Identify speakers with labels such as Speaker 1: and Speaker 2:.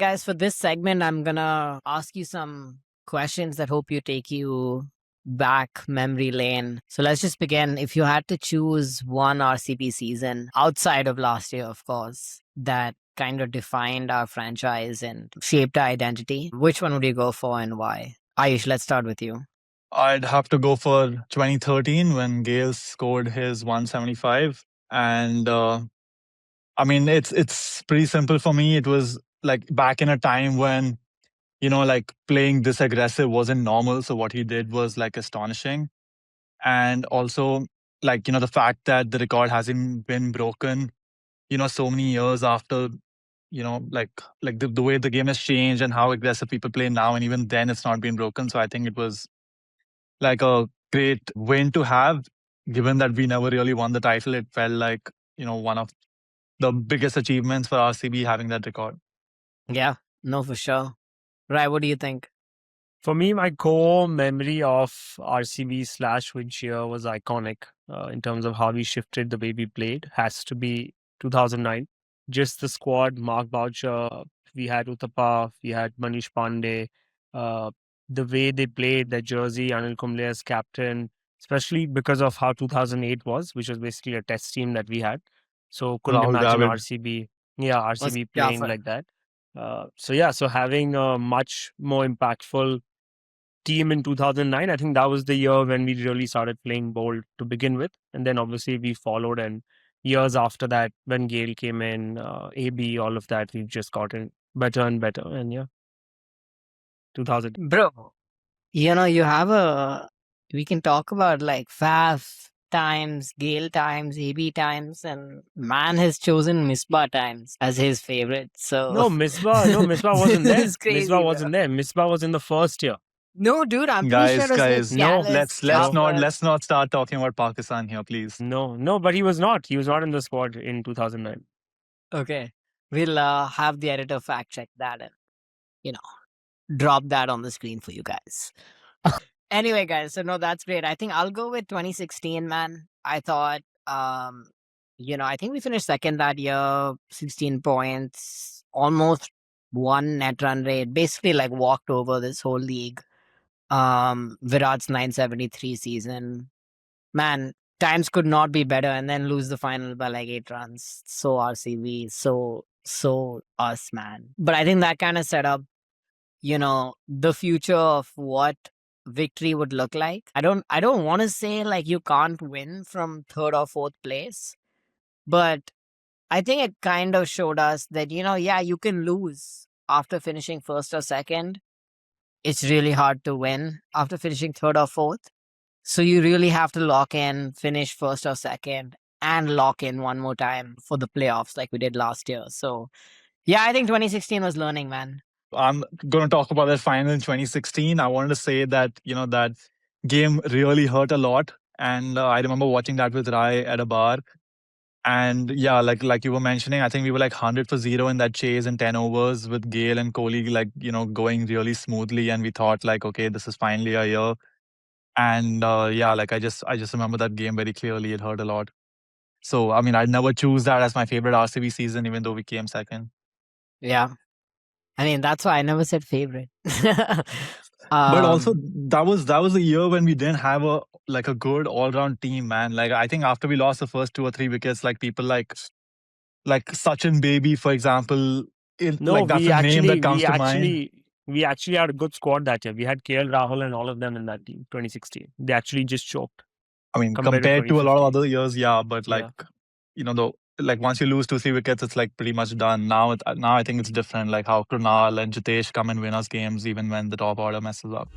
Speaker 1: guys, for this segment, I'm gonna ask you some questions that hope you take you back memory lane. So let's just begin. If you had to choose one RCB season outside of last year, of course, that kind of defined our franchise and shaped our identity, which one would you go for and why? Ayush, let's start with you.
Speaker 2: I'd have to go for 2013 when Gale scored his 175. And I mean, it's pretty simple for me. It was like back in a time when, like playing this aggressive wasn't normal. So what he did was like astonishing. And also, like, the fact that the record hasn't been broken, so many years after, like the way the game has changed and how aggressive people play now. And even then, it's not been broken. So I think it was like a great win to have, given that we never really won the title. It felt like, one of the biggest achievements for RCB having that record.
Speaker 1: Yeah, no, for sure. Right, what do you think?
Speaker 3: For me, my core memory of RCB/Winch year was iconic in terms of how we shifted the way we played. Has to be 2009. Just the squad, Mark Boucher, we had Uthappa, we had Manish Pandey. The way they played, their jersey, Anil Kumble as captain, especially because of how 2008 was, which was basically a test team that we had. So couldn't
Speaker 2: Rahul
Speaker 3: imagine
Speaker 2: Dravid.
Speaker 3: RCB playing like that. So having a much more impactful team in 2009, I think that was the year when we really started playing bold to begin with. And then obviously we followed, and years after that, when Gale came in, AB, all of that, we've just gotten better and better. And yeah, 2000.
Speaker 1: Bro, you have we can talk about like Faf times, Gale times, AB times, and man has chosen Misbah times as his favorite. So
Speaker 3: No, Misbah wasn't there.
Speaker 1: It's crazy,
Speaker 3: Misbah wasn't there. Misbah was in the first year.
Speaker 1: No, dude, I'm pretty sure it was
Speaker 2: Guys,
Speaker 1: like
Speaker 3: no,
Speaker 1: Callus,
Speaker 2: let's not start talking about Pakistan here, please.
Speaker 3: No, but he was not. He was not in the squad in 2009.
Speaker 1: Okay, we'll have the editor fact check that and drop that on the screen for you guys. Anyway, guys, so no, that's great. I think I'll go with 2016, man. I thought, I think we finished second that year, 16 points, almost one net run rate, basically like walked over this whole league. Virat's 973 season. Man, times could not be better, and then lose the final by like 8 runs. So RCB, so us, man. But I think that kind of set up, the future of what victory would look like. I don't want to say like you can't win from third or fourth place, but I think it kind of showed us that, you can lose after finishing first or second. It's really hard to win after finishing third or fourth. So you really have to lock in, finish first or second, and lock in one more time for the playoffs like we did last year. So yeah, I think 2016 was learning, man.
Speaker 2: I'm going to talk about that final in 2016. I wanted to say that, that game really hurt a lot. And I remember watching that with Rai at a bar. And yeah, like you were mentioning, I think we were like 100 for 0 in that chase in 10 overs with Gale and Kohli, like, going really smoothly. And we thought like, okay, this is finally a year. And yeah, like I just remember that game very clearly. It hurt a lot. So, I mean, I'd never choose that as my favorite RCB season, even though we came second.
Speaker 1: Yeah. I mean, that's why I never said favorite.
Speaker 2: But also that was a year when we didn't have a good all-round team, man. Like I think after we lost the first 2 or 3 wickets, like people like Sachin Baby, for example, that's a name that comes to mind.
Speaker 3: We actually had a good squad that year. We had KL Rahul and all of them in that team, 2016. They actually just choked.
Speaker 2: I mean, compared to a lot of other years, yeah, but once you lose 2, 3 wickets, it's like pretty much done. Now I think it's different, like how Krunal and Jitesh come and win us games even when the top order messes up.